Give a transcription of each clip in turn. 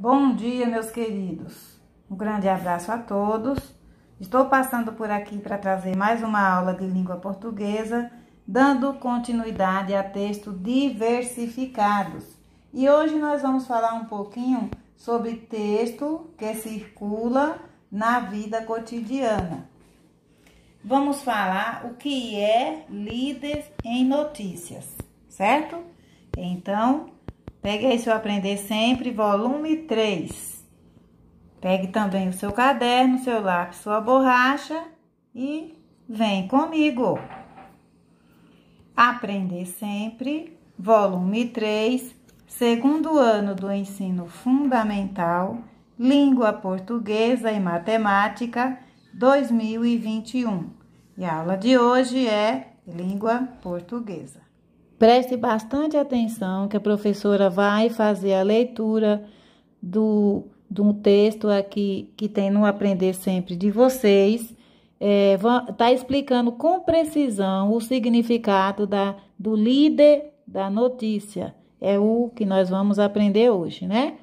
Bom dia, meus queridos. Um grande abraço a todos. Estou passando por aqui para trazer mais uma aula de língua portuguesa, dando continuidade a textos diversificados. E hoje nós vamos falar um pouquinho sobre texto que circula na vida cotidiana. Vamos falar o que é líder em notícias, certo? Então, pegue aí seu Aprender Sempre, volume 3. Pegue também o seu caderno, seu lápis, sua borracha e vem comigo. Aprender Sempre, volume 3, segundo ano do ensino fundamental, língua portuguesa e matemática, 2021. E a aula de hoje é língua portuguesa. Preste bastante atenção que a professora vai fazer a leitura de um texto aqui que tem no Aprender Sempre de vocês. Tá explicando com precisão o significado do líder da notícia. É o que nós vamos aprender hoje, né?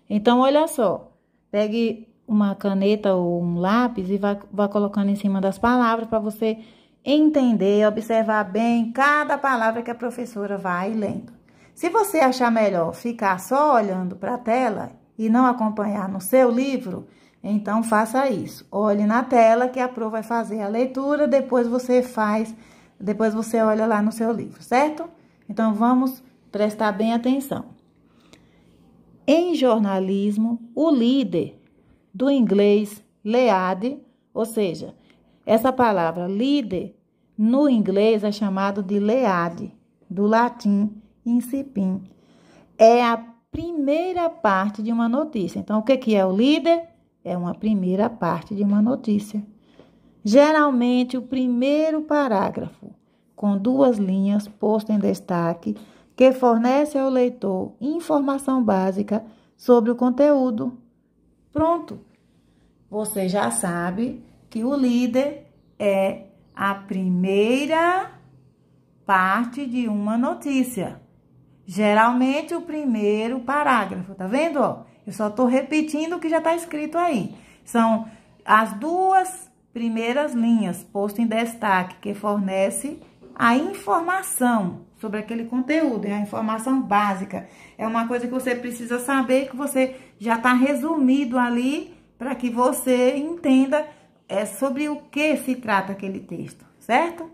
Então, olha só. Pegue uma caneta ou um lápis e vá colocando em cima das palavras para você entender, observar bem cada palavra que a professora vai lendo. Se você achar melhor ficar só olhando para a tela e não acompanhar no seu livro, então faça isso. Olhe na tela que a Pro vai fazer a leitura, depois você olha lá no seu livro, certo? Então vamos prestar bem atenção. Em jornalismo, o líder, do inglês lead, ou seja, essa palavra líder, no inglês é chamado de lead, do latim incipim. É a primeira parte de uma notícia. Então, o que é o líder? É uma primeira parte de uma notícia. Geralmente, o primeiro parágrafo, com 2 linhas posto em destaque, que fornece ao leitor informação básica sobre o conteúdo. Pronto! Você já sabe que o líder é a primeira parte de uma notícia. Geralmente, o primeiro parágrafo, tá vendo? Ó, eu só tô repetindo o que já tá escrito aí. São as 2 primeiras linhas posto em destaque, que fornece a informação sobre aquele conteúdo, é a informação básica. É uma coisa que você precisa saber, que você já tá resumido ali, para que você entenda sobre o que se trata aquele texto, certo?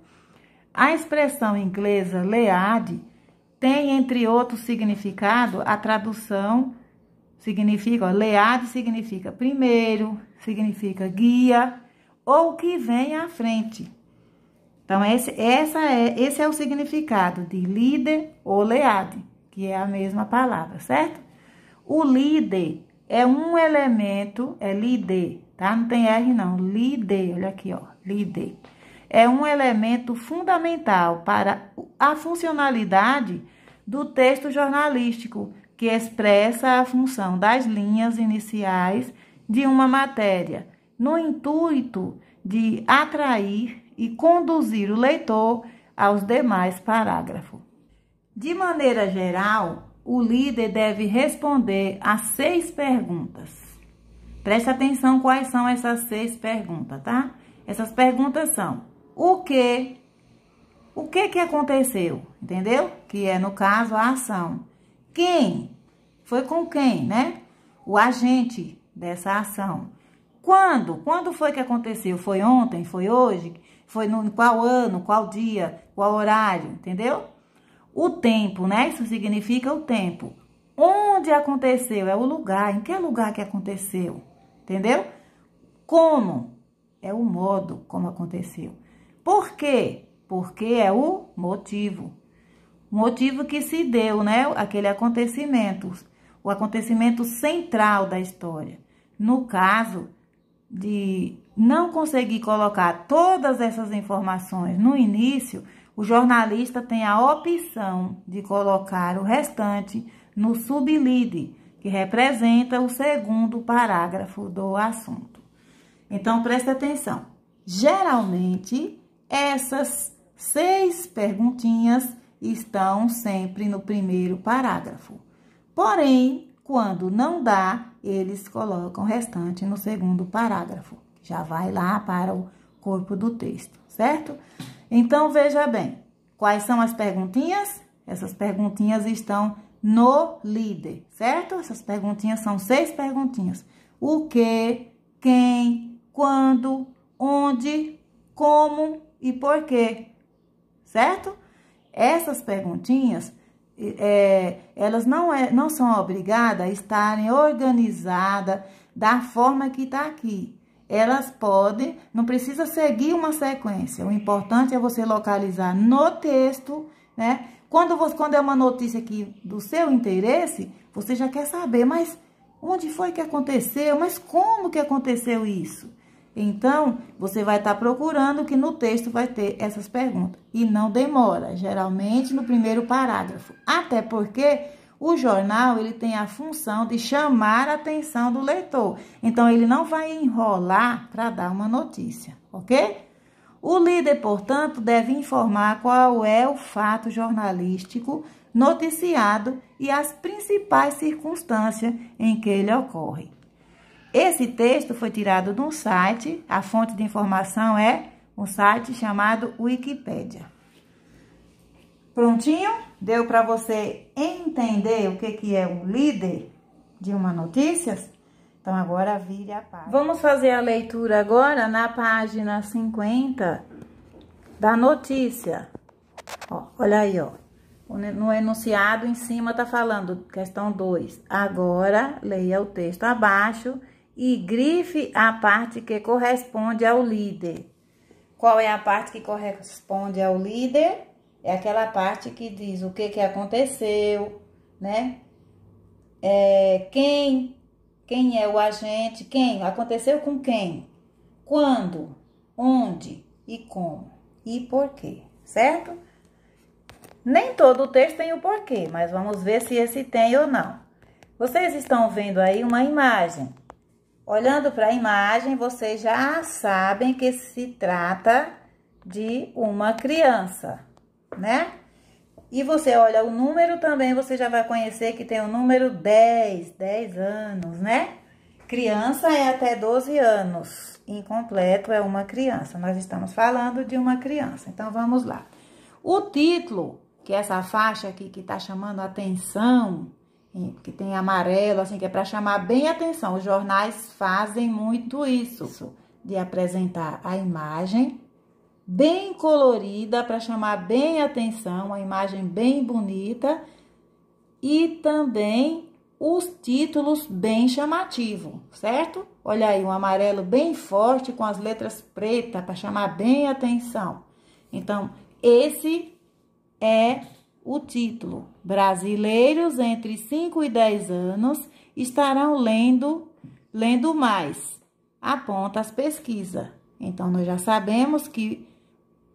A expressão inglesa lead tem, entre outros significados, a tradução significa, lead significa primeiro, significa guia, ou que vem à frente. Então, esse é o significado de líder ou lead, que é a mesma palavra, certo? O líder é um elemento, é líder, tá? Não tem R não, líder, olha aqui, ó, líder. É um elemento fundamental para a funcionalidade do texto jornalístico, que expressa a função das linhas iniciais de uma matéria, no intuito de atrair e conduzir o leitor aos demais parágrafos. De maneira geral, o líder deve responder a 6 perguntas. Preste atenção quais são essas 6 perguntas, tá? Essas perguntas são: o que aconteceu, entendeu? Que é, no caso, a ação. Quem? Foi com quem, né? O agente dessa ação. Quando? Quando foi que aconteceu? Foi ontem? Foi hoje? Foi no qual ano? Qual dia? Qual horário? Entendeu? O tempo, né? Isso significa o tempo. Onde aconteceu? É o lugar. Em que lugar que aconteceu? Entendeu? Como? É o modo como aconteceu. Por quê? Porque é o motivo. O motivo que se deu, né? Aquele acontecimento. O acontecimento central da história. No caso de não conseguir colocar todas essas informações no início, o jornalista tem a opção de colocar o restante no sublíder, que representa o segundo parágrafo do assunto. Então, preste atenção. Geralmente, essas 6 perguntinhas estão sempre no primeiro parágrafo. Porém, Quando não dá, eles colocam o restante no segundo parágrafo. Já vai lá para o corpo do texto, certo? Então, veja bem, quais são as perguntinhas? Essas perguntinhas estão no líder, certo? Essas perguntinhas são 6 perguntinhas. O que, quem, quando, onde, como e por quê, certo? Essas perguntinhas, elas não são obrigadas a estarem organizadas da forma que está aqui. Elas podem, não precisa seguir uma sequência. O importante é você localizar no texto, né? Quando é uma notícia aqui do seu interesse, você já quer saber, mas onde foi que aconteceu? Mas como que aconteceu isso? Então, você vai estar procurando que no texto vai ter essas perguntas. E não demora, geralmente no primeiro parágrafo. Até porque o jornal, ele tem a função de chamar a atenção do leitor. Então, ele não vai enrolar para dar uma notícia, ok? O líder, portanto, deve informar qual é o fato jornalístico noticiado e as principais circunstâncias em que ele ocorre. Esse texto foi tirado de um site, a fonte de informação é um site chamado Wikipédia. Prontinho? Deu para você entender o que é um líder de uma notícia? Então, agora vire a página. Vamos fazer a leitura agora na página 50 da notícia. Ó, olha aí, ó. No enunciado em cima tá falando, questão 2. Agora, leia o texto abaixo e grife a parte que corresponde ao líder. Qual é a parte que corresponde ao líder? É aquela parte que diz o que aconteceu, né? Quem é o agente, aconteceu com quem, quando, onde e como e por quê, certo? Nem todo o texto tem o porquê, mas vamos ver se esse tem ou não. Vocês estão vendo aí uma imagem. Olhando para a imagem, vocês já sabem que se trata de uma criança, né? E você olha o número também, você já vai conhecer que tem o número 10 anos, né? Criança é até 12 anos, incompleto é uma criança. Nós estamos falando de uma criança, então vamos lá. O título, que é essa faixa aqui que tá chamando a atenção, que tem amarelo, assim, que é para chamar bem a atenção. Os jornais fazem muito isso, de apresentar a imagem bem colorida para chamar bem a atenção, uma imagem bem bonita e também os títulos bem chamativos, certo? Olha aí, um amarelo bem forte com as letras pretas para chamar bem a atenção. Então, esse é o título. Brasileiros entre 5 e 10 anos estarão lendo mais. Aponta as pesquisas. Então, nós já sabemos que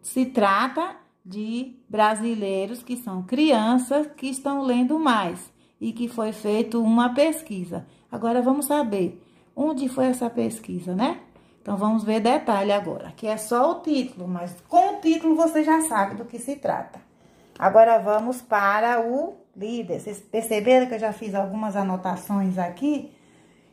se trata de brasileiros que são crianças que estão lendo mais e que foi feita uma pesquisa. Agora, vamos saber onde foi essa pesquisa, né? Então, vamos ver detalhe agora, que é só o título, mas com o título você já sabe do que se trata. Agora, vamos para o líder. Vocês perceberam que eu já fiz algumas anotações aqui?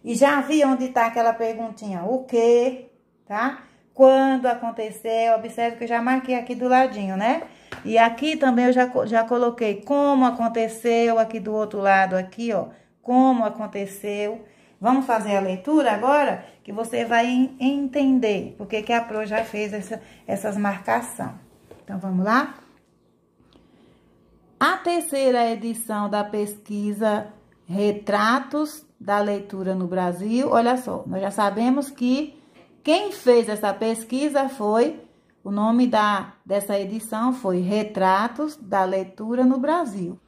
E já vi onde está aquela perguntinha, o quê, tá? Quando aconteceu, observe que eu já marquei aqui do ladinho, né? E aqui também eu já coloquei como aconteceu, aqui do outro lado, aqui, ó, como aconteceu. Vamos fazer a leitura agora, que você vai entender porque que a Pro já fez essas marcações. Então, vamos lá? A terceira edição da pesquisa Retratos da Leitura no Brasil, olha só, nós já sabemos que quem fez essa pesquisa foi, o nome dessa edição foi Retratos da Leitura no Brasil.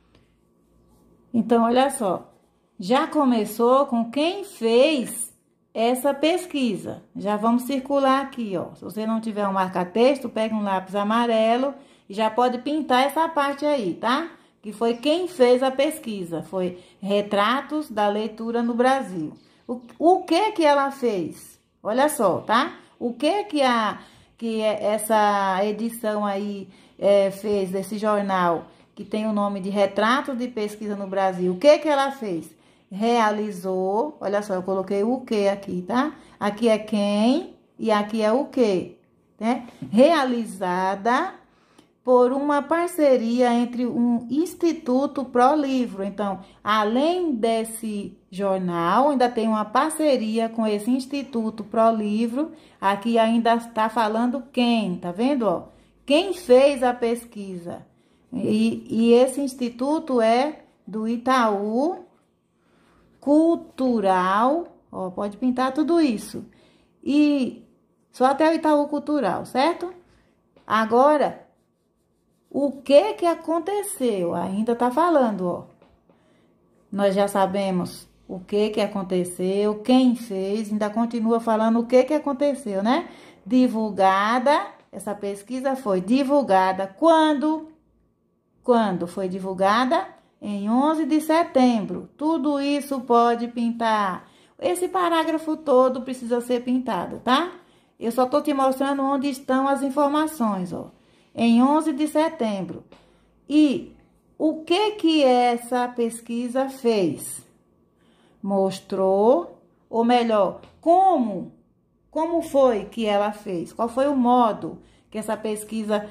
Então, olha só, já começou com quem fez essa pesquisa. Já vamos circular aqui, ó. Se você não tiver um marca-texto, pega um lápis amarelo e já pode pintar essa parte aí, tá? Que foi quem fez a pesquisa, foi Retratos da Leitura no Brasil. O que ela fez? Olha só, tá? O que essa edição aí fez desse jornal, que tem o nome de Retratos de Pesquisa no Brasil? O que ela fez? realizou, olha só, eu coloquei o que aqui, tá? Aqui é quem e aqui é o que, né? Realizada por uma parceria entre um Instituto Prolivro. Então, além desse jornal, ainda tem uma parceria com esse Instituto Prolivro. Aqui ainda está falando quem, tá vendo, ó? Quem fez a pesquisa. E esse instituto é do Itaú Cultural, ó, pode pintar tudo isso. E só até o Itaú Cultural, certo? Agora, o que aconteceu? Ainda tá falando, ó. Nós já sabemos o que aconteceu, quem fez, ainda continua falando o que aconteceu, né? Divulgada, essa pesquisa foi divulgada quando? Quando foi divulgada? Em 11 de setembro. Tudo isso pode pintar. Esse parágrafo todo precisa ser pintado, tá? Eu só tô te mostrando onde estão as informações, ó. Em 11 de setembro. E o que essa pesquisa fez? Mostrou, ou melhor, como foi que ela fez? Qual foi o modo que essa pesquisa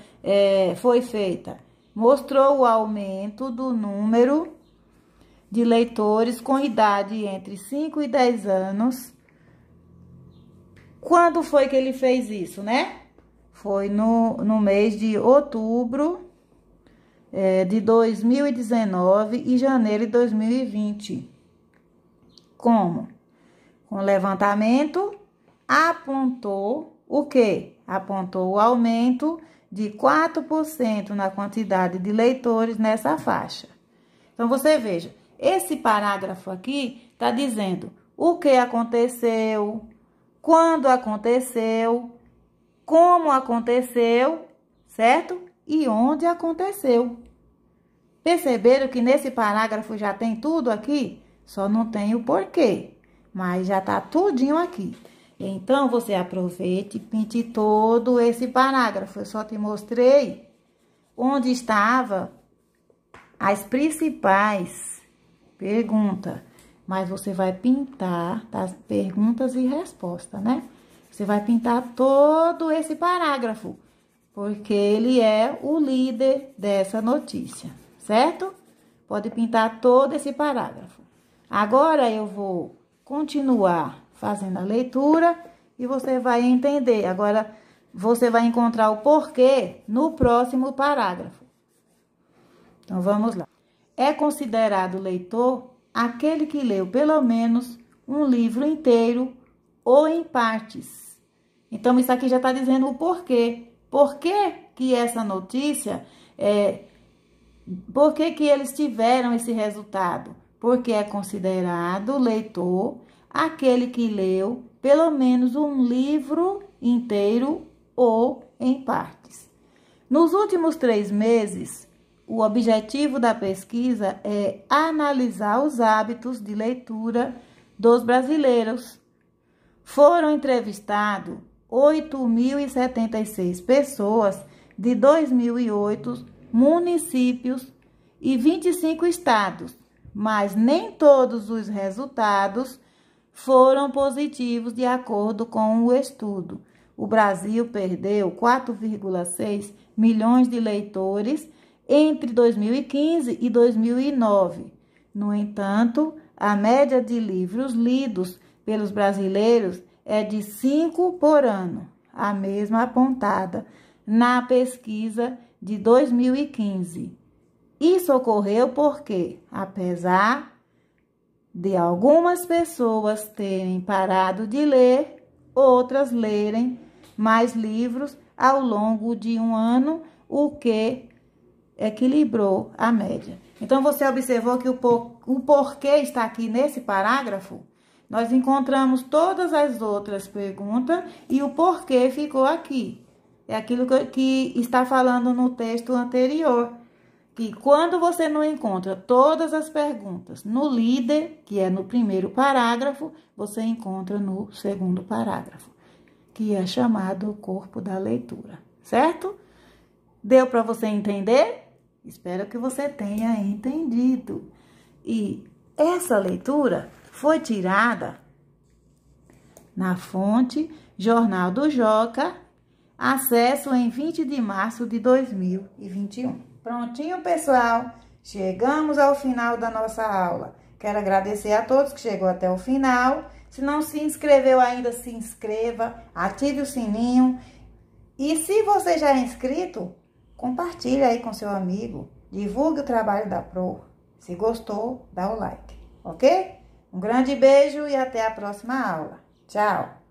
foi feita? Mostrou o aumento do número de leitores com idade entre 5 e 10 anos. Quando foi que ele fez isso, né? Foi no mês de outubro de 2019 e janeiro de 2020. Como? Com o levantamento, apontou o quê? Apontou o aumento de 4% na quantidade de leitores nessa faixa. Então, você veja, esse parágrafo aqui está dizendo o que aconteceu, quando aconteceu, como aconteceu, certo? E onde aconteceu. Perceberam que nesse parágrafo já tem tudo aqui? Só não tem o porquê, mas já tá tudinho aqui. Então, você aproveite e pinte todo esse parágrafo. Eu só te mostrei onde estava as principais perguntas. Mas você vai pintar as perguntas e respostas, né? Você vai pintar todo esse parágrafo, porque ele é o líder dessa notícia, certo? Pode pintar todo esse parágrafo. Agora, eu vou continuar fazendo a leitura e você vai entender. Agora, você vai encontrar o porquê no próximo parágrafo. Então, vamos lá. É considerado leitor aquele que leu pelo menos um livro inteiro ou em partes. Então, isso aqui já está dizendo o porquê. Por que essa notícia, por que eles tiveram esse resultado? Porque é considerado leitor aquele que leu pelo menos um livro inteiro ou em partes. Nos últimos 3 meses, o objetivo da pesquisa é analisar os hábitos de leitura dos brasileiros. Foram entrevistados 8.076 pessoas de 2.008 municípios e 25 estados, mas nem todos os resultados foram positivos de acordo com o estudo. O Brasil perdeu 4,6 milhões de leitores entre 2015 e 2009. No entanto, a média de livros lidos pelos brasileiros é de 5 por ano, a mesma apontada na pesquisa de 2015. Isso ocorreu porque, apesar de algumas pessoas terem parado de ler, outras lerem mais livros ao longo de um ano, o que equilibrou a média. Então, você observou que o porquê está aqui nesse parágrafo? Nós encontramos todas as outras perguntas e o porquê ficou aqui. É aquilo que está falando no texto anterior. Que quando você não encontra todas as perguntas no líder, que é no primeiro parágrafo, você encontra no segundo parágrafo, que é chamado corpo da leitura, certo? Deu para você entender? Espero que você tenha entendido. E Essa leitura foi tirada na fonte Jornal do Joca, acesso em 20 de março de 2021. Prontinho, pessoal? Chegamos ao final da nossa aula. Quero agradecer a todos que chegou até o final. Se não se inscreveu ainda, se inscreva, ative o sininho. E se você já é inscrito, compartilhe aí com seu amigo. Divulgue o trabalho da Pro. Se gostou, dá o like, ok? Um grande beijo e até a próxima aula. Tchau!